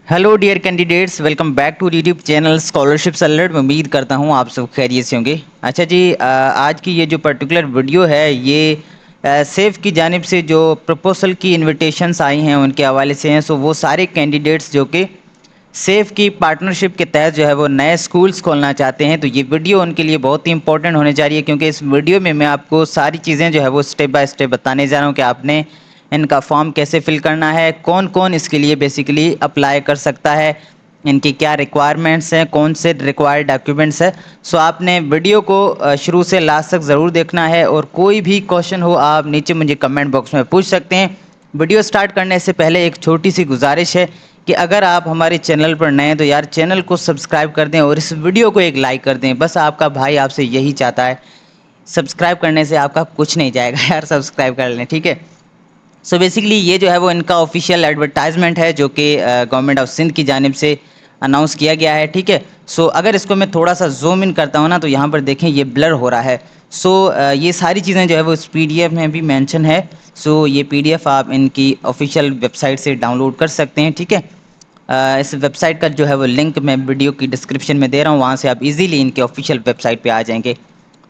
Hello dear candidates, welcome back to YouTube channel scholarship alert. मैं उम्मीद करता हूँ आप सब खैरियत से होंगे। अच्छा जी, आज की ये जो पर्टिकुलर वीडियो है ये सेफ की जानिब से जो प्रपोजल की इनविटेशंस आई हैं उनके हवाले से हैं। सो वो सारे कैंडिडेट्स जो कि सेफ की पार्टनरशिप के तहत जो है वो नए स्कूल्स खोलना चाहते हैं, तो ये वीडियो उनके लिए बहुत ही इंपॉर्टेंट होने जा रही है, क्योंकि इस वीडियो में मैं आपको सारी चीज़ें जो है वो स्टेप बाय स्टेप बताने जा रहा हूँ कि आपने इनका फॉर्म कैसे फिल करना है, कौन कौन इसके लिए बेसिकली अप्लाई कर सकता है, इनकी क्या रिक्वायरमेंट्स हैं, कौन से रिक्वायर्ड डॉक्यूमेंट्स है। सो आपने वीडियो को शुरू से लास्ट तक ज़रूर देखना है, और कोई भी क्वेश्चन हो आप नीचे मुझे कमेंट बॉक्स में पूछ सकते हैं। वीडियो स्टार्ट करने से पहले एक छोटी सी गुजारिश है कि अगर आप हमारे चैनल पर नए हैं तो यार चैनल को सब्सक्राइब कर दें और इस वीडियो को एक लाइक कर दें। बस आपका भाई आपसे यही चाहता है, सब्सक्राइब करने से आपका कुछ नहीं जाएगा यार, सब्सक्राइब कर लें, ठीक है। सो बेसिकली ये जो है वो इनका ऑफिशियल एडवर्टाइजमेंट है जो कि गवर्नमेंट ऑफ सिंध की जानिब से अनाउंस किया गया है, ठीक है। सो अगर इसको मैं थोड़ा सा जूम इन करता हूँ ना, तो यहाँ पर देखें ये ब्लर हो रहा है। सो ये सारी चीज़ें जो है वो इस पीडीएफ में भी मेंशन है। सो ये पीडीएफ आप इनकी ऑफिशियल वेबसाइट से डाउनलोड कर सकते हैं, ठीक है। इस वेबसाइट का जो है वो लिंक मैं वीडियो की डिस्क्रिप्शन में दे रहा हूँ, वहाँ से आप इजीली इनके ऑफिशियल वेबसाइट पे आ जाएंगे।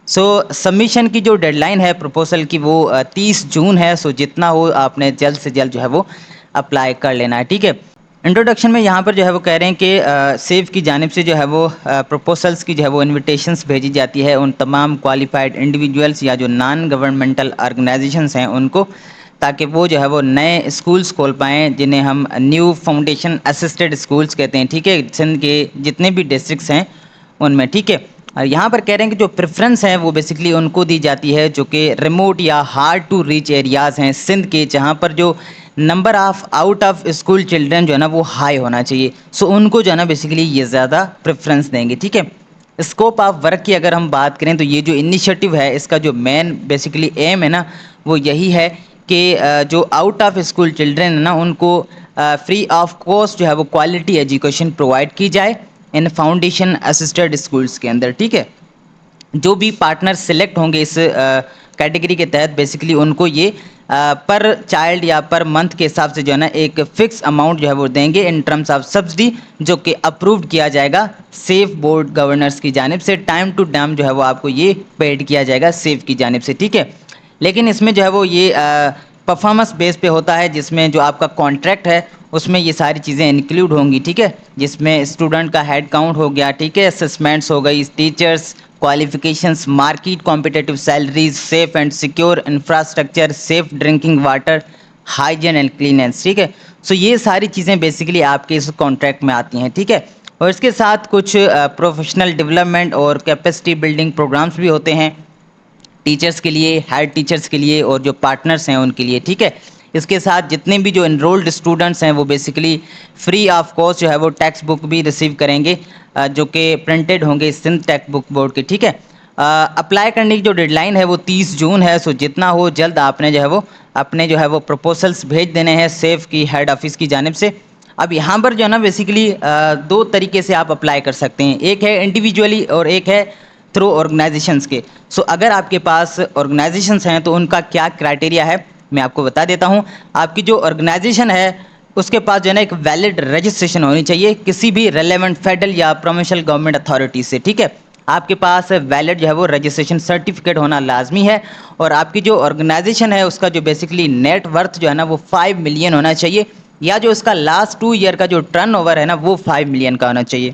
सो सबमिशन की जो डेडलाइन है प्रपोजल की वो 30 जून है। सो जितना हो आपने जल्द से जल्द जो है वो अप्लाई कर लेना है, ठीक है। इंट्रोडक्शन में यहाँ पर जो है वो कह रहे हैं कि सेफ की जानिब से जो है वो प्रपोजल्स की जो है वो इनविटेशंस भेजी जाती है उन तमाम क्वालिफाइड इंडिविजुअल्स या जो नॉन गवर्नमेंटल ऑर्गेनाइजेशंस हैं उनको, ताकि वो जो है वो नए स्कूल्स खोल पाएँ जिन्हें हम न्यू फाउंडेशन असिस्टेड स्कूल्स कहते हैं, ठीक है। सिंध के जितने भी डिस्ट्रिक्ट्स हैं उनमें, ठीक है। और यहाँ पर कह रहे हैं कि जो प्रेफरेंस है वो बेसिकली उनको दी जाती है जो कि रिमोट या हार्ड टू रीच एरियाज़ हैं सिंध के, जहाँ पर जो number of out of school children जो है ना वो हाई होना चाहिए। सो उनको जो है ना बेसिकली ये ज़्यादा प्रेफरेंस देंगे, ठीक है। स्कोप ऑफ वर्क की अगर हम बात करें तो ये जो इनिशिएटिव है इसका जो मेन बेसिकली एम है ना वो यही है कि जो आउट ऑफ स्कूल चिल्ड्रन है ना उनको फ्री ऑफ कॉस्ट जो है वो क्वालिटी एजुकेशन प्रोवाइड की जाए इन फाउंडेशन असिस्टेड स्कूल्स के अंदर, ठीक है। जो भी पार्टनर सिलेक्ट होंगे इस कैटेगरी के तहत बेसिकली उनको ये पर चाइल्ड या पर मंथ के हिसाब से जो है ना एक फिक्स अमाउंट जो है वो देंगे इन टर्म्स ऑफ सब्सिडी, जो कि अप्रूव्ड किया जाएगा सेफ बोर्ड गवर्नर्स की जानिब से। टाइम टू टाइम जो है वो आपको ये पेड किया जाएगा सेफ की जानिब से, ठीक है। लेकिन इसमें जो है वो ये परफॉर्मेंस बेस पे होता है, जिसमें जो आपका कॉन्ट्रैक्ट है उसमें ये सारी चीज़ें इंक्लूड होंगी, ठीक है। जिसमें स्टूडेंट का हेड काउंट हो गया, ठीक है, असेसमेंट्स हो गई, teachers qualifications, market competitive salaries, safe and secure infrastructure, safe drinking water, hygiene and cleanness, ठीक है। सो ये सारी चीज़ें बेसिकली आपके इस कॉन्ट्रैक्ट में आती हैं, ठीक है। और इसके साथ कुछ प्रोफेशनल डेवलपमेंट और कैपेसिटी बिल्डिंग प्रोग्राम्स भी होते हैं टीचर्स के लिए, हेड टीचर्स के लिए और जो पार्टनर्स हैं उनके लिए, ठीक है। इसके साथ जितने भी जो इनरोल्ड स्टूडेंट्स हैं वो बेसिकली फ्री ऑफ कॉस्ट जो है वो टेक्स्ट बुक भी रिसीव करेंगे, जो कि प्रिंटेड होंगे सिंध टेक्स्ट बुक बोर्ड के, ठीक है। अप्लाई करने की जो डेडलाइन है वो 30 जून है। सो जितना हो जल्द आपने जो है वो अपने जो है वो प्रपोजल्स भेज देने हैं सेफ की हेड ऑफिस की जानिब से। अब यहाँ पर जो है ना बेसिकली दो तरीके से आप अप्लाई कर सकते हैं, एक है इंडिविजुअली और एक है थ्रू ऑर्गेनाइजेशंस के। सो अगर आपके पास ऑर्गेनाइजेशंस हैं तो उनका क्या क्राइटेरिया है मैं आपको बता देता हूं। आपकी जो ऑर्गेनाइजेशन है उसके पास जो है ना एक वैलिड रजिस्ट्रेशन होनी चाहिए किसी भी रेलेवेंट फेडरल या प्रोविंशियल गवर्नमेंट अथॉरिटी से, ठीक है। आपके पास वैलिड जो है वो रजिस्ट्रेशन सर्टिफिकेट होना लाजमी है, और आपकी जो ऑर्गेनाइजेशन है उसका जो बेसिकली नेट वर्थ जो है ना वो 5 मिलियन होना चाहिए, या जो उसका लास्ट 2 ईयर का जो टर्नओवर है ना वो 5 मिलियन का होना चाहिए।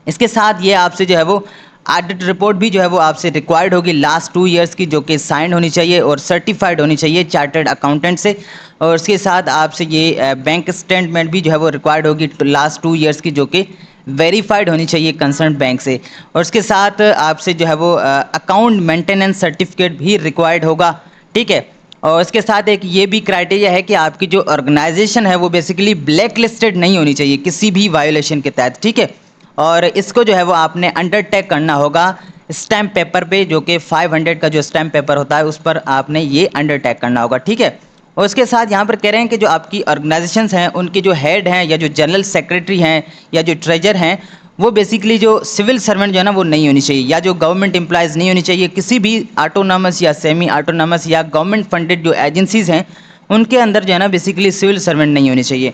इसके साथ ये आपसे जो है वो ऑडिट रिपोर्ट भी जो है वो आपसे रिक्वायर्ड होगी लास्ट 2 ईयर्स की, जो कि साइंड होनी चाहिए और सर्टिफाइड होनी चाहिए चार्टर्ड अकाउंटेंट से। और उसके साथ आपसे ये बैंक स्टेटमेंट भी जो है वो रिक्वायर्ड होगी लास्ट 2 ईयर्स की, जो कि वेरीफाइड होनी चाहिए कंसर्न बैंक से। और उसके साथ आपसे जो है वो अकाउंट मेंटेनेंस सर्टिफिकेट भी रिक्वायर्ड होगा, ठीक है। और इसके साथ एक ये भी क्राइटेरिया है कि आपकी जो ऑर्गेनाइजेशन है वो बेसिकली ब्लैक लिस्टेड नहीं होनी चाहिए किसी भी वायोलेशन के तहत, ठीक है। और इसको जो है वो आपने अंडरटेक करना होगा स्टैम्प पेपर पे, जो कि 500 का जो स्टैम्प पेपर होता है उस पर आपने ये अंडरटेक करना होगा, ठीक है। और उसके साथ यहाँ पर कह रहे हैं कि जो आपकी ऑर्गेनाइजेशंस हैं उनके जो हेड हैं या जो जनरल सेक्रेटरी हैं या जो ट्रेजर हैं वो बेसिकली जो सिविल सर्वेंट जो है ना वो नहीं होनी चाहिए, या जो गवर्नमेंट एम्प्लॉयज़ नहीं होनी चाहिए किसी भी ऑटोनॉमस या सेमी ऑटोनॉमस या गवर्नमेंट फंडेड जो एजेंसीज़ हैं उनके अंदर जो है ना बेसिकली सिविल सर्वेंट नहीं होनी चाहिए।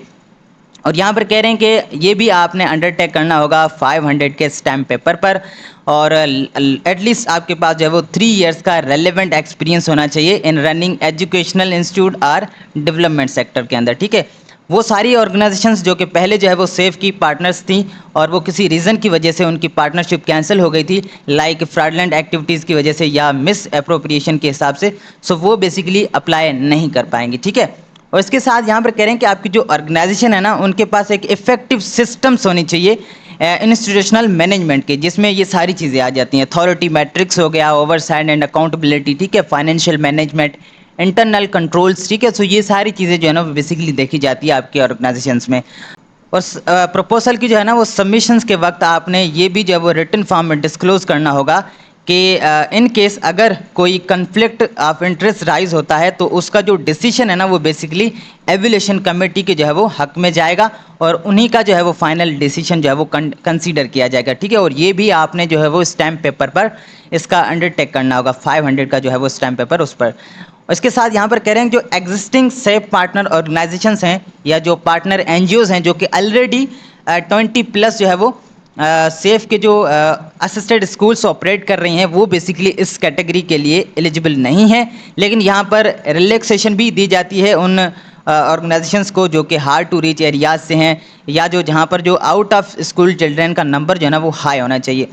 और यहाँ पर कह रहे हैं कि ये भी आपने अंडरटेक करना होगा 500 के स्टैम्प पेपर पर, और एटलीस्ट आपके पास जो है वो 3 इयर्स का रेलेवेंट एक्सपीरियंस होना चाहिए इन रनिंग एजुकेशनल इंस्टीट्यूट और डेवलपमेंट सेक्टर के अंदर, ठीक है। वो सारी ऑर्गेनाइजेशंस जो कि पहले जो है वो सेफ की पार्टनर्स थी और वो किसी रीज़न की वजह से उनकी पार्टनरशिप कैंसिल हो गई थी, लाइक फ्रॉडलेंट एक्टिविटीज़ की वजह से या मिस अप्रोप्रिएशन के हिसाब से, सो वो बेसिकली अप्लाई नहीं कर पाएंगे, ठीक है। और इसके साथ यहाँ पर कह रहे हैं कि आपकी जो ऑर्गेनाइजेशन है ना, उनके पास एक इफेक्टिव सिस्टम्स होनी चाहिए इंस्टीट्यूशनल मैनेजमेंट के, जिसमें ये सारी चीज़ें आ जाती हैं। अथॉरिटी मैट्रिक्स हो गया, ओवरसाइट एंड अकाउंटेबिलिटी, ठीक है, फाइनेंशियल मैनेजमेंट, इंटरनल कंट्रोल्स, ठीक है। सो ये सारी चीज़ें जो है ना बेसिकली देखी जाती है आपके ऑर्गेनाइजेशंस में। और प्रपोजल की जो है ना वो सबमिशंस के वक्त आपने ये भी जो है वो रिटन फॉर्म में डिस्क्लोज करना होगा कि इन केस अगर कोई कन्फ्लिक्ट ऑफ इंटरेस्ट राइज होता है तो उसका जो डिसीजन है ना वो बेसिकली एवल्यूशन कमेटी के जो है वो हक में जाएगा और उन्हीं का जो है वो फाइनल डिसीजन जो है वो कंसीडर किया जाएगा, ठीक है। और ये भी आपने जो है वो स्टैम्प पेपर पर इसका अंडरटेक करना होगा, 500 का जो है वो स्टैम्प पेपर उस पर। इसके साथ यहाँ पर कह रहे हैं जो एग्जिस्टिंग सेफ पार्टनर ऑर्गेनाइजेशंस हैं या जो पार्टनर एनजीओज हैं जो कि ऑलरेडी 20+ जो है वो सेफ के जो असिस्टेड स्कूल्स ऑपरेट कर रही हैं वो बेसिकली इस कैटेगरी के लिए एलिजिबल नहीं है। लेकिन यहाँ पर रिलैक्सेशन भी दी जाती है उन ऑर्गेनाइजेशंस को जो कि हार्ड टू रीच एरियाज से हैं या जो जहाँ पर जो आउट ऑफ स्कूल चिल्ड्रन का नंबर जो है ना वो हाई होना चाहिए।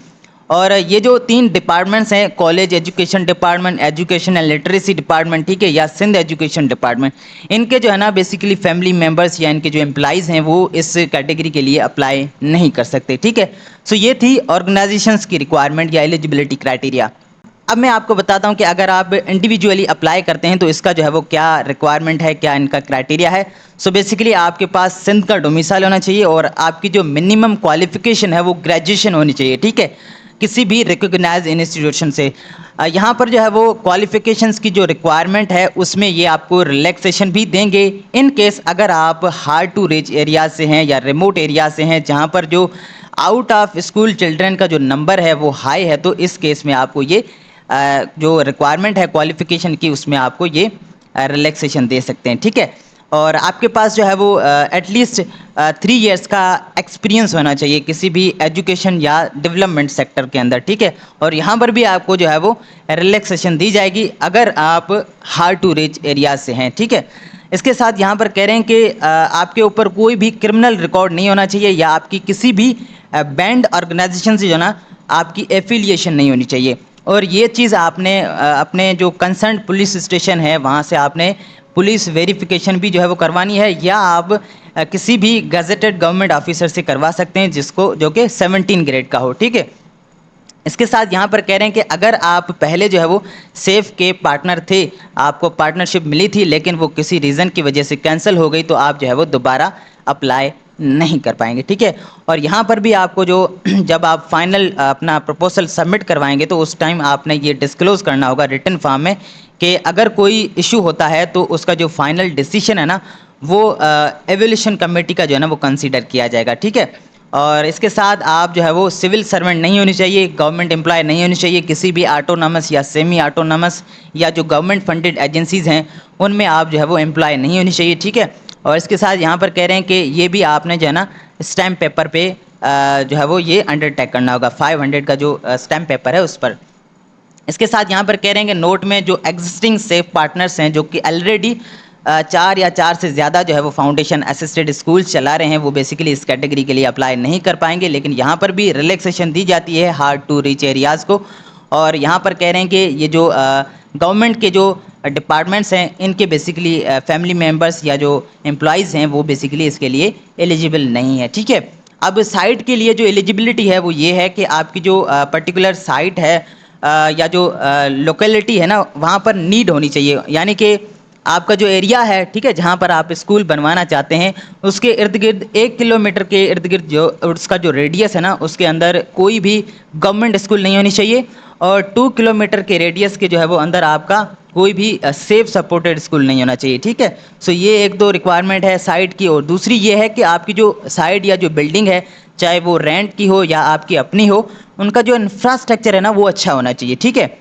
और ये जो 3 डिपार्टमेंट्स हैं, college education department, education and literacy department, ठीक है, या सिंध एजुकेशन डिपार्टमेंट, इनके जो है ना बेसिकली फैमिली मेंबर्स या इनके जो एम्प्लॉइज़ हैं वो इस कैटेगरी के लिए अप्लाई नहीं कर सकते, ठीक है। सो ये थी ऑर्गेनाइजेशंस की रिक्वायरमेंट या एलिजिबिलिटी क्राइटेरिया। अब मैं आपको बताता हूं कि अगर आप इंडिविजुअली अप्लाई करते हैं तो इसका जो है वो क्या रिक्वायरमेंट है, क्या इनका क्राइटेरिया है। सो बेसिकली आपके पास सिंध का डोमिसाइल होना चाहिए और आपकी जो मिनिमम क्वालिफिकेशन है वो ग्रेजुएशन होनी चाहिए, ठीक है, किसी भी रिकॉग्नाइज इंस्टीट्यूशन से। यहाँ पर जो है वो क्वालिफिकेशंस की जो रिक्वायरमेंट है उसमें ये आपको रिलैक्सेशन भी देंगे इन केस अगर आप हार्ड टू रीच एरिया से हैं या रिमोट एरिया से हैं जहाँ पर जो आउट ऑफ स्कूल चिल्ड्रन का जो नंबर है वो हाई है, तो इस केस में आपको ये जो रिक्वायरमेंट है क्वालिफिकेशन की उसमें आपको ये रिलैक्सेशन दे सकते हैं, ठीक है। और आपके पास जो है वो एटलीस्ट 3 इयर्स का एक्सपीरियंस होना चाहिए किसी भी एजुकेशन या डेवलपमेंट सेक्टर के अंदर, ठीक है। और यहाँ पर भी आपको जो है वो रिलैक्सेशन दी जाएगी अगर आप हार्ड टू रीच एरिया से हैं, ठीक है। इसके साथ यहाँ पर कह रहे हैं कि आपके ऊपर कोई भी क्रिमिनल रिकॉर्ड नहीं होना चाहिए या आपकी किसी भी बैंड ऑर्गेनाइजेशन से जो ना आपकी एफिलिएशन नहीं होनी चाहिए। और ये चीज़ आपने अपने जो कंसर्न पुलिस स्टेशन है वहाँ से आपने पुलिस वेरिफिकेशन भी जो है वो करवानी है या आप किसी भी गजेटेड गवर्नमेंट ऑफिसर से करवा सकते हैं जिसको जो कि 17 ग्रेड का हो, ठीक है। इसके साथ यहाँ पर कह रहे हैं कि अगर आप पहले जो है वो सेफ के पार्टनर थे, आपको पार्टनरशिप मिली थी लेकिन वो किसी रीज़न की वजह से कैंसिल हो गई, तो आप जो है वो दोबारा अप्लाई नहीं कर पाएंगे, ठीक है। और यहाँ पर भी आपको जो जब आप फाइनल अपना प्रपोजल सबमिट करवाएंगे तो उस टाइम आपने ये डिस्क्लोज करना होगा रिटन फॉर्म में कि अगर कोई इशू होता है तो उसका जो फाइनल डिसीजन है ना वो एवल्यूशन कमेटी का जो है ना वो कंसीडर किया जाएगा, ठीक है। और इसके साथ आप जो है वो सिविल सर्वेंट नहीं होनी चाहिए, गवर्नमेंट एम्प्लॉय नहीं होनी चाहिए, किसी भी ऑटोनॉमस या सेमी ऑटोनॉमस या जो गवर्नमेंट फंडेड एजेंसीज़ हैं उनमें आप जो है वो एम्प्लॉय नहीं होनी चाहिए, ठीक है। और इसके साथ यहाँ पर कह रहे हैं कि ये भी आपने जो है ना स्टैम्प पेपर पे जो है वो ये अंडरटेक करना होगा 500 का जो स्टैम्प पेपर है उस पर। इसके साथ यहाँ पर कह रहे हैं कि नोट में जो एग्जिस्टिंग सेफ पार्टनर्स हैं जो कि ऑलरेडी 4 या 4 से ज़्यादा जो है वो फाउंडेशन असिस्टेड स्कूल्स चला रहे हैं वो बेसिकली इस कैटेगरी के लिए अप्लाई नहीं कर पाएंगे। लेकिन यहाँ पर भी रिलैक्सेशन दी जाती है हार्ड टू रीच एरियाज़ को। और यहाँ पर कह रहे हैं कि ये जो गवर्नमेंट के जो डिपार्टमेंट्स हैं इनके बेसिकली फैमिली मेम्बर्स या जो एम्प्लॉयज़ हैं वो बेसिकली इसके लिए एलिजिबल नहीं है, ठीक है। अब साइट के लिए जो एलिजिबिलिटी है वो ये है कि आपकी जो पर्टिकुलर साइट है या जो लोकेलिटी है ना वहाँ पर नीड होनी चाहिए, यानी कि आपका जो एरिया है, ठीक है, जहाँ पर आप स्कूल बनवाना चाहते हैं उसके इर्द गिर्द 1 किलोमीटर के इर्द गिर्द जो उसका जो रेडियस है ना उसके अंदर कोई भी गवर्नमेंट स्कूल नहीं होनी चाहिए और 2 किलोमीटर के रेडियस के जो है वो अंदर आपका कोई भी सेफ सपोर्टेड स्कूल नहीं होना चाहिए, ठीक है। सो ये 1-2 रिक्वायरमेंट है साइट की। और दूसरी ये है कि आपकी जो साइट या जो बिल्डिंग है चाहे वो रेंट की हो या आपकी अपनी हो, उनका जो इंफ्रास्ट्रक्चर है ना वो अच्छा होना चाहिए, ठीक है।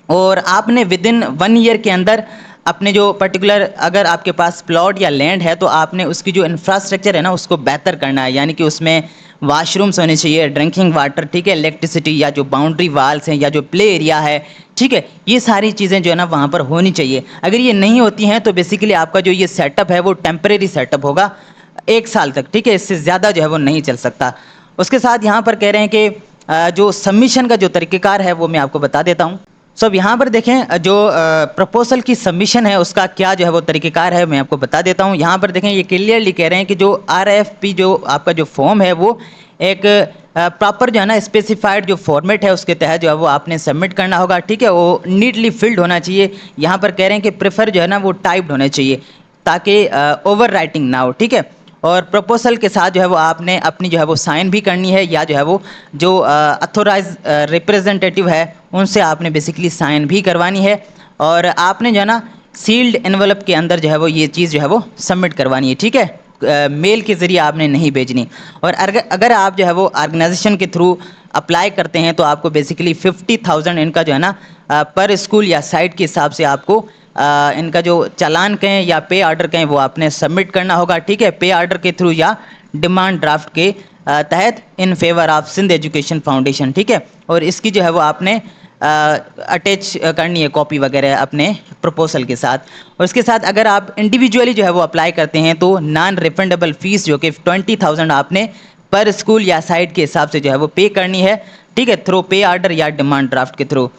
और आपने विदिन 1 ईयर के अंदर अपने जो पर्टिकुलर अगर आपके पास प्लॉट या लैंड है तो आपने उसकी जो इंफ्रास्ट्रक्चर है ना उसको बेहतर करना है, यानी कि उसमें वॉशरूम्स होने चाहिए, ड्रिंकिंग वाटर, ठीक है, इलेक्ट्रिसिटी या जो बाउंड्री वाल्स हैं या जो प्ले एरिया है, ठीक है, ये सारी चीज़ें जो है ना वहाँ पर होनी चाहिए। अगर ये नहीं होती हैं तो बेसिकली आपका जो ये सेटअप है वो टेम्परेरी सेटअप होगा 1 साल तक, ठीक है, इससे ज़्यादा जो है वो नहीं चल सकता। उसके साथ यहाँ पर कह रहे हैं कि जो सबमिशन का जो तरीक़ेकार है वो मैं आपको बता देता हूँ। सो अब यहाँ पर देखें जो प्रपोजल की सबमिशन है उसका क्या जो है वो तरीक़ेकार है मैं आपको बता देता हूँ। यहाँ पर देखें ये क्लियरली कह रहे हैं कि जो RFP जो आपका जो फॉर्म है वो एक प्रॉपर जो है ना स्पेसिफाइड जो फॉर्मेट है उसके तहत जो है वो आपने सबमिट करना होगा, ठीक है, वो नीटली फिल्ड होना चाहिए। यहाँ पर कह रहे हैं कि प्रेफर जो है ना वो टाइप्ड होने चाहिए ताकि ओवर राइटिंग ना हो, ठीक है। और प्रपोजल के साथ जो है वो आपने अपनी जो है वो साइन भी करनी है या जो है वो जो अथोराइज रिप्रेजेंटेटिव है उनसे आपने बेसिकली साइन भी करवानी है। और आपने जो है ना सील्ड एनवलप के अंदर जो है वो ये चीज़ जो है वो सबमिट करवानी है, ठीक है, मेल के ज़रिए आपने नहीं भेजनी। और अगर आप जो है वो ऑर्गेनाइजेशन के थ्रू अप्लाई करते हैं तो आपको बेसिकली 50,000 इनका जो है ना पर स्कूल या साइट के हिसाब से आपको इनका जो चालान कहें या पे ऑर्डर कहें वो आपने सबमिट करना होगा, ठीक है, पे ऑर्डर के थ्रू या डिमांड ड्राफ्ट के तहत in favour of Sindh education foundation, ठीक है। और इसकी जो है वो आपने अटैच करनी है कॉपी वगैरह अपने प्रपोजल के साथ। और इसके साथ अगर आप इंडिविजुअली जो है वो अप्लाई करते हैं तो नॉन रिफंडेबल फीस जो कि 20,000 आपने पर स्कूल या साइट के हिसाब से जो है वो पे करनी है, ठीक है, थ्रू पे ऑर्डर या डिमांड ड्राफ्ट के थ्रू।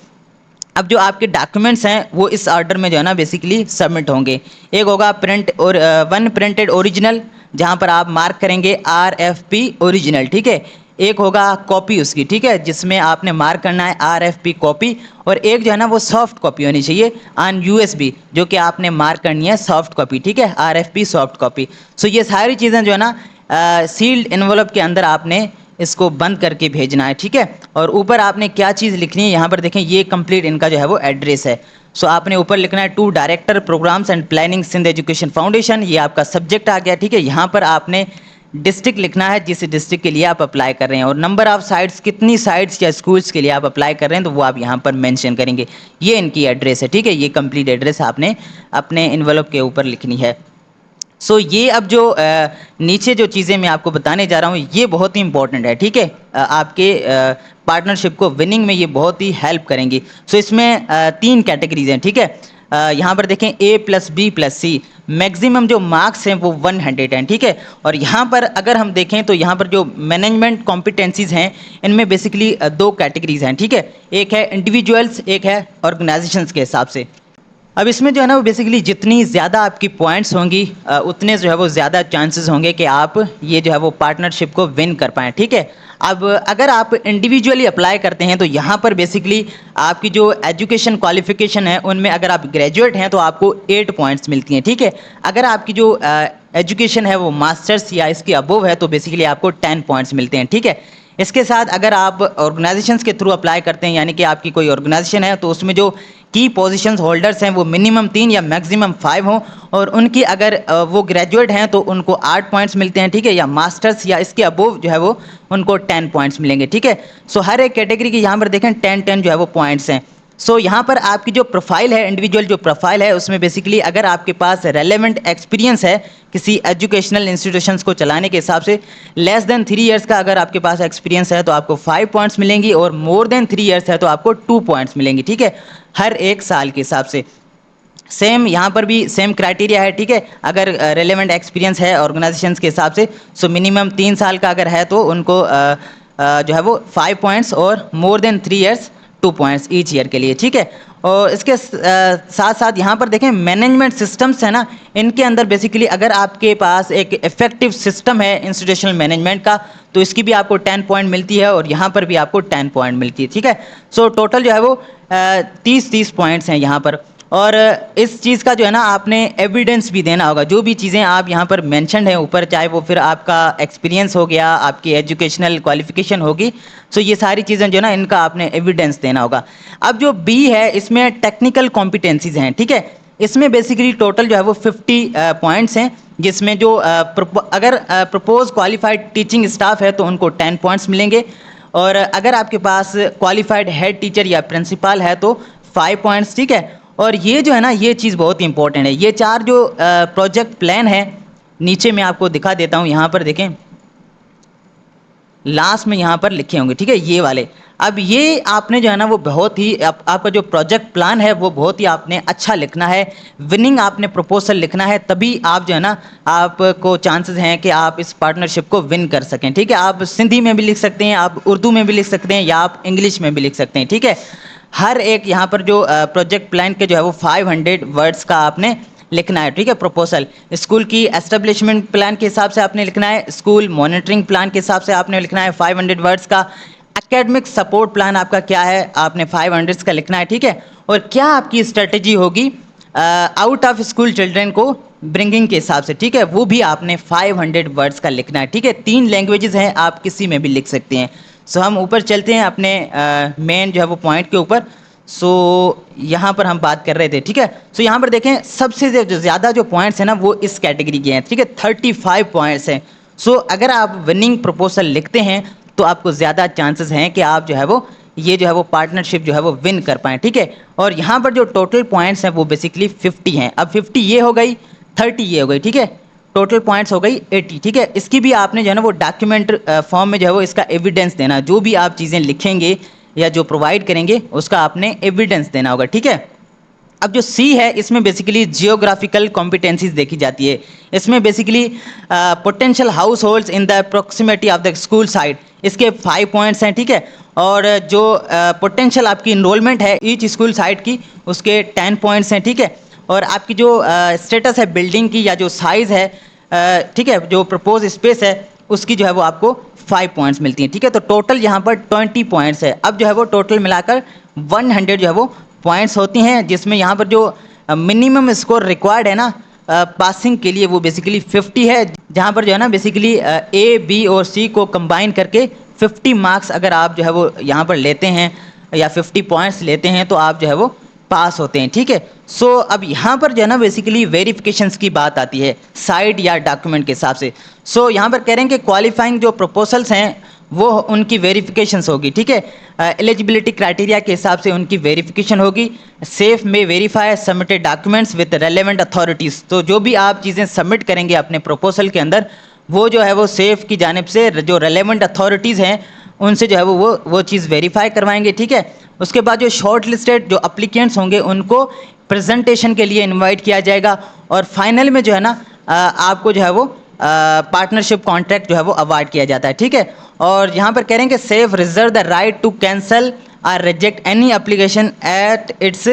अब जो आपके डॉक्यूमेंट्स हैं वो इस ऑर्डर में जो है ना बेसिकली सबमिट होंगे। एक होगा प्रिंट और वन प्रिंटेड ओरिजिनल जहां पर आप मार्क करेंगे RFP ओरिजिनल, ठीक है। एक होगा कॉपी उसकी, ठीक है, जिसमें आपने मार्क करना है RFP कॉपी। और एक जो है ना वो सॉफ्ट कॉपी होनी चाहिए ऑन USB जो कि आपने मार्क करनी है सॉफ्ट कॉपी, ठीक है, RFP सॉफ्ट कॉपी। सो ये सारी चीज़ें जो है ना सील्ड एनवलप के अंदर आपने इसको बंद करके भेजना है, ठीक है। और ऊपर आपने क्या चीज़ लिखनी है यहाँ पर देखें ये कंप्लीट इनका जो है वो एड्रेस है। सो आपने ऊपर लिखना है to director programmes and planning Sindh education foundation, ये आपका सब्जेक्ट आ गया, ठीक है। यहाँ पर आपने डिस्ट्रिक्ट लिखना है जिस डिस्ट्रिक्ट के लिए आप अप्लाई कर रहे हैं और नंबर ऑफ साइट्स, कितनी साइट्स या स्कूल्स के लिए आप अप्लाई कर रहे हैं तो वो आप यहाँ पर मेंशन करेंगे। ये इनकी एड्रेस है, ठीक है, ये कंप्लीट एड्रेस आपने अपने इन्वेलप के ऊपर लिखनी है। सो ये अब जो नीचे जो चीज़ें मैं आपको बताने जा रहा हूँ ये बहुत ही इंपॉर्टेंट है, ठीक है, आपके पार्टनरशिप को विनिंग में ये बहुत ही हेल्प करेंगी। सो इसमें 3 कैटेगरीज हैं, ठीक है। यहाँ पर देखें A+B+C, मैक्सिमम जो मार्क्स हैं वो 100 हैं, ठीक है। और यहाँ पर अगर हम देखें तो यहाँ पर जो मैनेजमेंट कॉम्पिटेंसीज हैं इनमें बेसिकली 2 कैटेगरीज हैं, ठीक है, एक है इंडिविजुअल्स, एक है ऑर्गेनाइजेशंस के हिसाब से। अब इसमें जो है ना वो बेसिकली जितनी ज़्यादा आपकी पॉइंट्स होंगी उतने जो है वो ज़्यादा चांसेस होंगे कि आप ये जो है वो पार्टनरशिप को विन कर पाएँ, ठीक है। अब अगर आप इंडिविजुअली अप्लाई करते हैं तो यहाँ पर बेसिकली आपकी जो एजुकेशन क्वालिफिकेशन है उनमें अगर आप ग्रेजुएट हैं तो आपको 8 पॉइंट्स मिलती हैं, ठीक है। अगर आपकी जो एजुकेशन है वो मास्टर्स या इसके अबोव है तो बेसिकली आपको 10 पॉइंट्स मिलते हैं, ठीक है। इसके साथ अगर आप ऑर्गेनाइजेशंस के थ्रू अप्लाई करते हैं यानी कि आपकी कोई ऑर्गेनाइजेशन है तो उसमें जो की पोजीशंस होल्डर्स हैं वो मिनिमम 3 या मैक्सिमम 5 हों और उनकी अगर वो ग्रेजुएट हैं तो उनको 8 पॉइंट्स मिलते हैं, ठीक है, या मास्टर्स या इसके अबोव जो है वो उनको 10 पॉइंट्स मिलेंगे, ठीक है। सो हर एक कैटेगरी की यहाँ पर देखें 10-10 जो है वो पॉइंट्स हैं। सो यहाँ पर आपकी जो प्रोफाइल है, इंडिविजुअल जो प्रोफाइल है उसमें बेसिकली अगर आपके पास रेलेवेंट एक्सपीरियंस है किसी एजुकेशनल इंस्टीट्यूशंस को चलाने के हिसाब से, लेस देन 3 इयर्स का अगर आपके पास एक्सपीरियंस है तो आपको 5 पॉइंट्स मिलेंगी और मोर देन 3 इयर्स है तो आपको 2 पॉइंट्स मिलेंगी, ठीक है, हर एक साल के हिसाब से। सेम यहाँ पर भी सेम क्राइटेरिया है, ठीक है, अगर रेलेवेंट एक्सपीरियंस है ऑर्गेनाइजेशंस के हिसाब से। सो मिनिमम 3 साल का अगर है तो उनको जो है वो 5 पॉइंट्स और more than 3 years 2 points each year के लिए, ठीक है। और इसके साथ साथ यहाँ पर देखें मैनेजमेंट सिस्टम्स है ना, इनके अंदर बेसिकली अगर आपके पास एक इफेक्टिव सिस्टम है इंस्टीट्यूशनल मैनेजमेंट का तो इसकी भी आपको 10 पॉइंट मिलती है और यहाँ पर भी आपको 10 पॉइंट मिलती है, ठीक है। सो टोटल जो है वो 30-30 पॉइंट्स हैं यहाँ पर। और इस चीज़ का जो है ना आपने एविडेंस भी देना होगा, जो भी चीज़ें आप यहाँ पर मेंशन्ड हैं ऊपर, चाहे वो फिर आपका एक्सपीरियंस हो गया, आपकी एजुकेशनल क्वालिफिकेशन होगी, सो ये सारी चीज़ें जो है ना इनका आपने एविडेंस देना होगा। अब जो बी है इसमें टेक्निकल कॉम्पिटेंसीज हैं, ठीक है, इसमें बेसिकली टोटल जो है वो 50 पॉइंट्स हैं जिसमें जो अगर प्रपोज क्वालिफाइड टीचिंग स्टाफ है तो उनको 10 पॉइंट्स मिलेंगे और अगर आपके पास क्वालिफाइड हेड टीचर या प्रिंसिपल है तो 5 पॉइंट्स, ठीक है। और ये जो है ना, ये चीज़ बहुत इंपॉर्टेंट है। ये 4 जो प्रोजेक्ट प्लान है, नीचे मैं आपको दिखा देता हूँ, यहाँ पर देखें, लास्ट में यहाँ पर लिखे होंगे, ठीक है, ये वाले। अब ये आपने जो है ना वो बहुत ही आपका जो प्रोजेक्ट प्लान है वो बहुत ही आपने अच्छा लिखना है। विनिंग आपने प्रपोजल लिखना है, तभी आप जो है ना, आपको चांसेस हैं कि आप इस पार्टनरशिप को विन कर सकें, ठीक है। आप सिंधी में भी लिख सकते हैं, आप उर्दू में भी लिख सकते हैं, या आप इंग्लिश में भी लिख सकते हैं, ठीक है। हर एक यहाँ पर जो प्रोजेक्ट प्लान के जो है वो 500 वर्ड्स का आपने लिखना है, ठीक है। प्रपोजल स्कूल की एस्टेब्लिशमेंट प्लान के हिसाब से आपने लिखना है, स्कूल मॉनिटरिंग प्लान के हिसाब से आपने लिखना है 500 वर्ड्स का, एकेडमिक सपोर्ट प्लान आपका क्या है, आपने 500 का लिखना है, ठीक है। और क्या आपकी स्ट्रेटेजी होगी आउट ऑफ स्कूल चिल्ड्रन को ब्रिंगिंग के हिसाब से, ठीक है, वो भी आपने 500 वर्ड्स का लिखना है, ठीक है। 3 लैंग्वेजेस हैं, आप किसी में भी लिख सकते हैं। सो हम ऊपर चलते हैं अपने मेन जो है वो पॉइंट के ऊपर। सो यहाँ पर हम बात कर रहे थे, ठीक है। सो यहाँ पर देखें, सबसे ज़्यादा जो पॉइंट्स हैं ना वो इस कैटेगरी के हैं, ठीक है, 35 पॉइंट्स हैं। सो अगर आप विनिंग प्रपोजल लिखते हैं तो आपको ज़्यादा चांसेस हैं कि आप जो है वो ये जो है वो पार्टनरशिप जो है वो विन कर पाएँ, ठीक है। और यहाँ पर जो टोटल पॉइंट्स हैं वो बेसिकली 50 हैं। अब 50 ये हो गई, 30 ये हो गई, ठीक है, टोटल पॉइंट्स हो गई 80, ठीक है। इसकी भी आपने जो है ना वो डॉक्यूमेंट फॉर्म में जो है वो इसका एविडेंस देना, जो भी आप चीज़ें लिखेंगे या जो प्रोवाइड करेंगे उसका आपने एविडेंस देना होगा, ठीक है। अब जो सी है इसमें बेसिकली जियोग्राफिकल कॉम्पिटेंसीज देखी जाती है। इसमें basically potential house holds in the proximity of the school site, इसके 5 पॉइंट्स हैं, ठीक है। और जो पोटेंशियल आपकी इनरोलमेंट है ईच स्कूल साइट की, उसके 10 पॉइंट्स हैं, ठीक है। और आपकी जो स्टेटस है बिल्डिंग की या जो साइज़ है, ठीक है, जो प्रपोज स्पेस है उसकी जो है वो आपको 5 पॉइंट्स मिलती हैं, ठीक है। तो टोटल यहाँ पर 20 पॉइंट्स है। अब जो है वो टोटल मिलाकर 100 जो है वो पॉइंट्स होती हैं, जिसमें यहाँ पर जो मिनिमम स्कोर रिक्वायर्ड है ना पासिंग के लिए, वो बेसिकली 50 है। जहाँ पर जो है ना बेसिकली ए बी और सी को कंबाइन करके 50 मार्क्स अगर आप जो है वो यहाँ पर लेते हैं या 50 पॉइंट्स लेते हैं तो आप जो है वो पास होते हैं, ठीक है। सो अब यहाँ पर जो है ना बेसिकली वेरिफिकेशंस की बात आती है साइड या डॉक्यूमेंट के हिसाब से। सो यहाँ पर कह रहे हैं कि क्वालिफाइंग जो प्रपोजल्स हैं वो उनकी वेरिफिकेशंस होगी, ठीक है। एलिजिबिलिटी क्राइटेरिया के हिसाब से उनकी वेरिफिकेशन होगी। सेफ में verify submitted documents with relevant authorities, तो जो भी आप चीज़ें सबमिट करेंगे अपने प्रपोजल के अंदर वो जो है वो सेफ की जानिब से जो रेलेवेंट अथॉरिटीज़ हैं उनसे जो है वो चीज़ वेरीफाई करवाएंगे, ठीक है। उसके बाद जो शॉर्ट लिस्टेड जो अप्लीकेंट्स होंगे उनको प्रेजेंटेशन के लिए इनवाइट किया जाएगा। और फाइनल में जो है ना आपको जो है वो पार्टनरशिप कॉन्ट्रैक्ट जो है वो अवार्ड किया जाता है, ठीक है। और यहाँ पर कह रहे हैं कि safe reserve the right to cancel और reject any application at its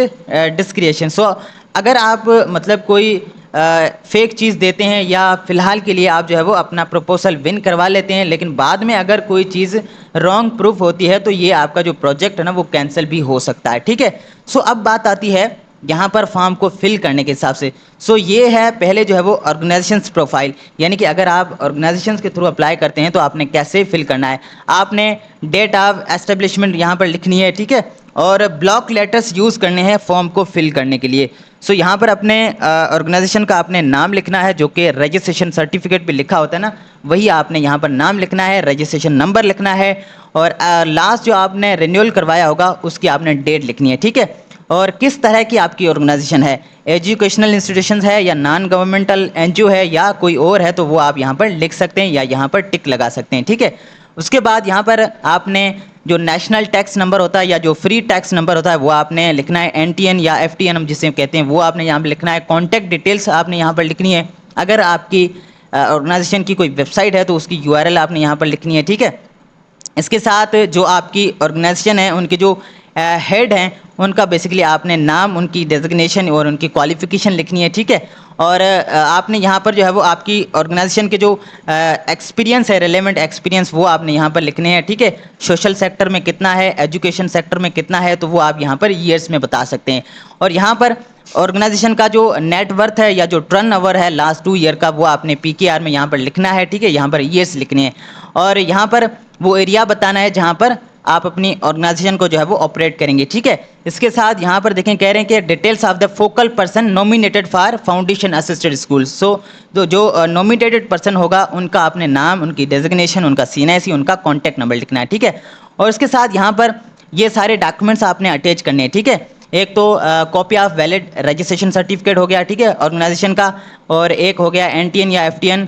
discretion. So अगर आप मतलब कोई फेक चीज़ देते हैं या फिलहाल के लिए आप जो है वो अपना प्रपोजल विन करवा लेते हैं, लेकिन बाद में अगर कोई चीज़ रॉन्ग प्रूफ होती है तो ये आपका जो प्रोजेक्ट है ना वो कैंसिल भी हो सकता है, ठीक है। सो अब बात आती है यहाँ पर फॉर्म को फिल करने के हिसाब से। सो ये है पहले जो है वो ऑर्गेनाइजेशंस प्रोफाइल, यानी कि अगर आप ऑर्गेनाइजेशंस के थ्रू अप्लाई करते हैं तो आपने कैसे फिल करना है। आपने डेट ऑफ एस्टेब्लिशमेंट यहाँ पर लिखनी है, ठीक है। और ब्लॉक लेटर्स यूज़ करने हैं फॉर्म को फिल करने के लिए। सो यहाँ पर अपने ऑर्गेनाइजेशन का आपने नाम लिखना है, जो कि रजिस्ट्रेशन सर्टिफिकेट पे लिखा होता है ना, वही आपने यहाँ पर नाम लिखना है, रजिस्ट्रेशन नंबर लिखना है, और लास्ट जो आपने रिन्यूअल करवाया होगा उसकी आपने डेट लिखनी है, ठीक है। और किस तरह की आपकी ऑर्गेनाइजेशन है, एजुकेशनल इंस्टीट्यूशन है या नॉन गवर्नमेंटल एनजीओ है या कोई और है, तो वो आप यहाँ पर लिख सकते हैं या यहाँ पर टिक लगा सकते हैं, ठीक है। उसके बाद यहाँ पर आपने जो नेशनल टैक्स नंबर होता है या जो फ्री टैक्स नंबर होता है वो आपने लिखना है, एनटीएन या एफटीएन हम जिसे कहते हैं वो आपने यहाँ पर लिखना है। कॉन्टैक्ट डिटेल्स आपने यहाँ पर लिखनी है। अगर आपकी ऑर्गेनाइजेशन की कोई वेबसाइट है तो उसकी यूआरएल आपने यहाँ पर लिखनी है, ठीक है। इसके साथ जो आपकी ऑर्गेनाइजेशन है उनके जो हेड हैं उनका बेसिकली आपने नाम, उनकी डेजिग्नेशन और उनकी क्वालिफिकेशन लिखनी है, ठीक है। और आपने यहाँ पर जो है वो आपकी ऑर्गेनाइजेशन के जो एक्सपीरियंस है, रेलेवेंट एक्सपीरियंस, वो आपने यहाँ पर लिखने हैं, ठीक है। सोशल सेक्टर में कितना है, एजुकेशन सेक्टर में कितना है, तो वो आप यहाँ पर ईयर्स में बता सकते हैं। और यहाँ पर ऑर्गेनाइजेशन का जो नेटवर्थ है या जो टर्न ओवर है लास्ट 2 ईयर का, वो आपने पीकेआर में यहाँ पर लिखना है, ठीक है। यहाँ पर ईयर्स लिखने हैं और यहाँ पर वो एरिया बताना है जहाँ पर आप अपनी ऑर्गेनाइजेशन को जो है वो ऑपरेट करेंगे, ठीक है। इसके साथ यहाँ पर देखें, कह रहे हैं कि details of the focal person nominated for foundation assisted school. So जो नॉमिनेटेड पर्सन होगा उनका आपने नाम, उनकी डेजिग्नेशन, उनका सीएनआईसी, उनका कॉन्टैक्ट नंबर लिखना है, ठीक है। और इसके साथ यहाँ पर ये सारे डॉक्यूमेंट्स आपने अटैच करने हैं, ठीक है। एक तो copy of valid registration certificate हो गया, ठीक है, ऑर्गेनाइजेशन का, और एक हो गया एनटीएन या एफटीएन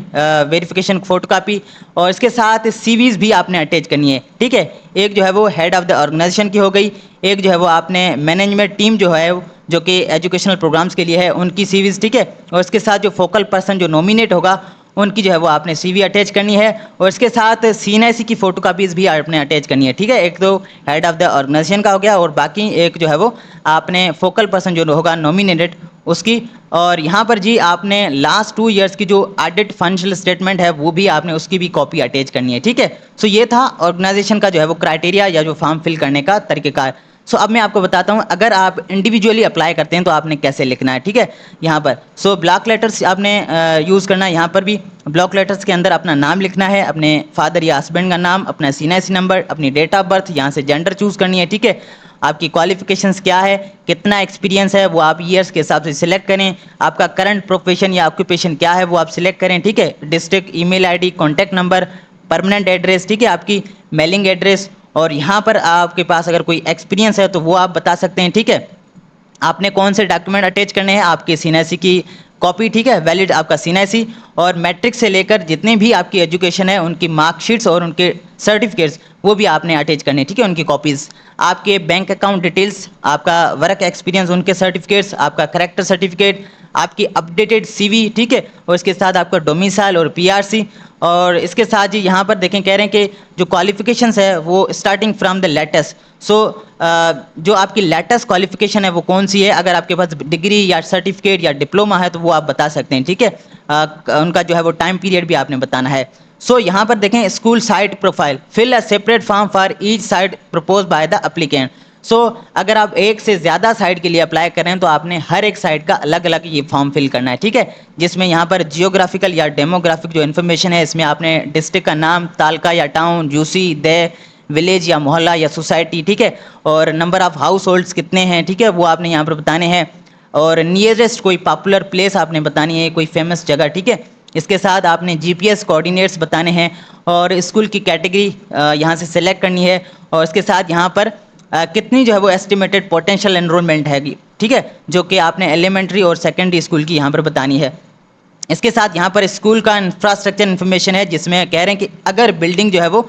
वेरिफिकेशन फोटो कापी, और इसके साथ सीवीज भी आपने अटैच करनी है, ठीक है। एक जो है वो हेड ऑफ द ऑर्गेनाइजेशन की हो गई, एक जो है वो आपने मैनेजमेंट टीम जो है जो कि एजुकेशनल प्रोग्राम्स के लिए है उनकी सीवीज, ठीक है, और इसके साथ जो फोकल पर्सन जो नॉमिनेट होगा उनकी जो है वो आपने सीवी अटैच करनी है, और इसके साथ सीएनआईसी की फोटो कापीज भी आपने अटैच करनी है, ठीक है। एक तो हेड ऑफ द ऑर्गेनाइजेशन का हो गया, और बाकी एक जो है वो आपने फोकल पर्सन जो होगा नॉमिनेटेड उसकी, और यहाँ पर जी आपने लास्ट 2 ईयर्स की जो ऑडिट फाइनेंशियल स्टेटमेंट है वो भी आपने उसकी भी कॉपी अटैच करनी है, ठीक है। सो ये था ऑर्गेनाइजेशन का जो है वो क्राइटेरिया या जो फॉर्म फिल करने का तरीक़ेकार। सो अब मैं आपको बताता हूँ अगर आप इंडिविजुअली अप्लाई करते हैं तो आपने कैसे लिखना है, ठीक है। यहाँ पर सो ब्लॉक लेटर्स आपने यूज़ करना है। यहाँ पर भी ब्लॉक लेटर्स के अंदर अपना नाम लिखना है, अपने फादर या हस्बैंड का नाम, अपना सीएनआईसी नंबर, अपनी डेट ऑफ बर्थ, यहाँ से जेंडर चूज़ करनी है, ठीक है। आपकी क्वालिफिकेशंस क्या है, कितना एक्सपीरियंस है वो आप ईयर्स के हिसाब से सिलेक्ट करें। आपका करंट प्रोफेशन या ऑक्यूपेशन क्या है वो आप सिलेक्ट करें, ठीक है। District, email ID, contact number, permanent address, ठीक है, आपकी मेलिंग एड्रेस, और यहाँ पर आपके पास अगर कोई एक्सपीरियंस है तो वो आप बता सकते हैं, ठीक है। आपने कौन से डॉक्यूमेंट अटैच करने हैं, आपके सीएनआईसी की कॉपी, ठीक है, वैलिड आपका सीएनआईसी, और मैट्रिक से लेकर जितने भी आपकी एजुकेशन है उनकी मार्कशीट्स और उनके सर्टिफिकेट्स वो भी आपने अटैच करने, ठीक है, उनकी कॉपीज़। आपके बैंक अकाउंट डिटेल्स, आपका वर्क एक्सपीरियंस उनके सर्टिफिकेट्स, आपका करेक्टर सर्टिफिकेट, आपकी अपडेटेड सीवी, ठीक है, और इसके साथ आपका डोमिसाइल और पीआरसी, और इसके साथ जी यहाँ पर देखें कह रहे हैं कि जो क्वालिफिकेशंस है वो स्टार्टिंग फ्रॉम द लेटेस्ट। सो जो आपकी लेटेस्ट क्वालिफिकेशन है वो कौन सी है, अगर आपके पास डिग्री या सर्टिफिकेट या डिप्लोमा है तो वो आप बता सकते हैं, ठीक है। उनका जो है वो टाइम पीरियड भी आपने बताना है। सो यहाँ पर देखें school site profile, fill a separate form for each site propose by the applicant. So अगर आप एक से ज़्यादा साइट के लिए अप्लाई कर रहे हैं तो आपने हर एक साइट का अलग अलग ये फॉर्म फिल करना है, ठीक है, जिसमें यहाँ पर जियोग्राफिकल या डेमोग्राफिक जो इन्फॉर्मेशन है इसमें आपने डिस्ट्रिक्ट का नाम, तालका या टाउन, यूसी, दे, विलेज या मोहल्ला या सोसाइटी, ठीक है, और नंबर ऑफ़ हाउस होल्ड्स कितने हैं, ठीक है, वो आपने यहाँ पर बताने हैं, और नियरेस्ट कोई पॉपुलर प्लेस आपने बतानी है, कोई फेमस जगह, ठीक है। इसके साथ आपने जीपीएस कोऑर्डिनेट्स बताने हैं, और स्कूल की कैटेगरी यहाँ से सिलेक्ट करनी है, और इसके साथ यहाँ पर कितनी जो है वो एस्टिमेटेड पोटेंशियल एनरोलमेंट है, ठीक है, जो कि आपने एलिमेंट्री और सेकेंडरी स्कूल की यहाँ पर बतानी है। इसके साथ यहाँ पर स्कूल का इंफ्रास्ट्रक्चर इन्फॉर्मेशन है, जिसमें कह रहे हैं कि अगर बिल्डिंग जो है वो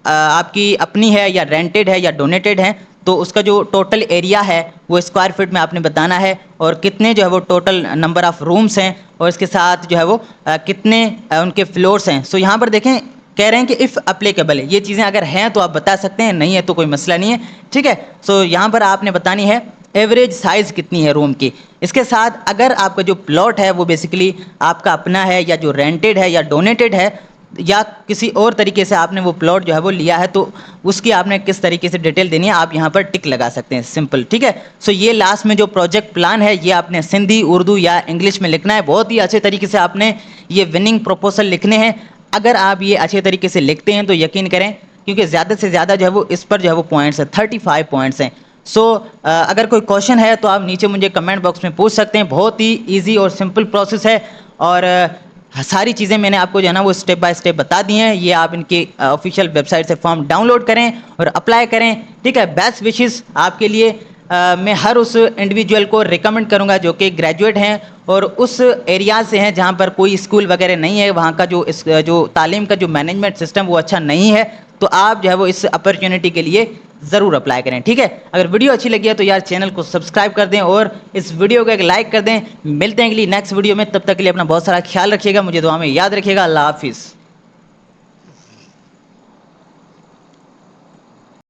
आपकी अपनी है या रेंटेड है या डोनेटेड है तो उसका जो टोटल एरिया है वो स्क्वायर फीट में आपने बताना है, और कितने जो है वो टोटल नंबर ऑफ़ रूम्स हैं, और इसके साथ जो है वो कितने उनके फ्लोर्स हैं। सो यहाँ पर देखें कह रहे हैं कि इफ़ अप्लीकेबल है, ये चीज़ें अगर हैं तो आप बता सकते हैं, नहीं है तो कोई मसला नहीं है, ठीक है। सो यहाँ पर आपने बतानी है एवरेज साइज़ कितनी है रूम की। इसके साथ अगर आपका जो प्लॉट है वो बेसिकली आपका अपना है या जो रेंटेड है या डोनेटेड है या किसी और तरीके से आपने वो प्लॉट जो है वो लिया है तो उसकी आपने किस तरीके से डिटेल देनी है, आप यहाँ पर टिक लगा सकते हैं, सिंपल, ठीक है। सो ये लास्ट में जो प्रोजेक्ट प्लान है ये आपने सिंधी, उर्दू या इंग्लिश में लिखना है। बहुत ही अच्छे तरीके से आपने ये विनिंग प्रपोजल लिखने हैं। अगर आप ये अच्छे तरीके से लिखते हैं तो यकीन करें, क्योंकि ज़्यादा से ज़्यादा जो है वो इस पर जो है वो पॉइंट्स है, 35 पॉइंट्स हैं। सो अगर कोई क्वेश्चन है तो आप नीचे मुझे कमेंट बॉक्स में पूछ सकते हैं। बहुत ही ईजी और सिंपल प्रोसेस है, और सारी चीज़ें मैंने आपको जो है ना वो स्टेप बाय स्टेप बता दी हैं। ये आप इनकी ऑफिशियल वेबसाइट से फॉर्म डाउनलोड करें और अप्लाई करें, ठीक है। बेस्ट विशेस आपके लिए। मैं हर उस इंडिविजुअल को रिकमेंड करूंगा जो कि ग्रेजुएट हैं और उस एरिया से हैं जहां पर कोई स्कूल वगैरह नहीं है, वहां का जो तालीम का जो मैनेजमेंट सिस्टम वो अच्छा नहीं है, तो आप जो है वो इस अपॉर्चुनिटी के लिए ज़रूर अप्लाई करें, ठीक है। अगर वीडियो अच्छी लगी है तो यार चैनल को सब्सक्राइब कर दें और इस वीडियो को एक लाइक कर दें। मिलते हैं अगली नेक्स्ट वीडियो में, तब तक के लिए अपना बहुत सारा ख्याल रखिएगा, मुझे दुआ में याद रखिएगा। अल्लाह हाफिज़।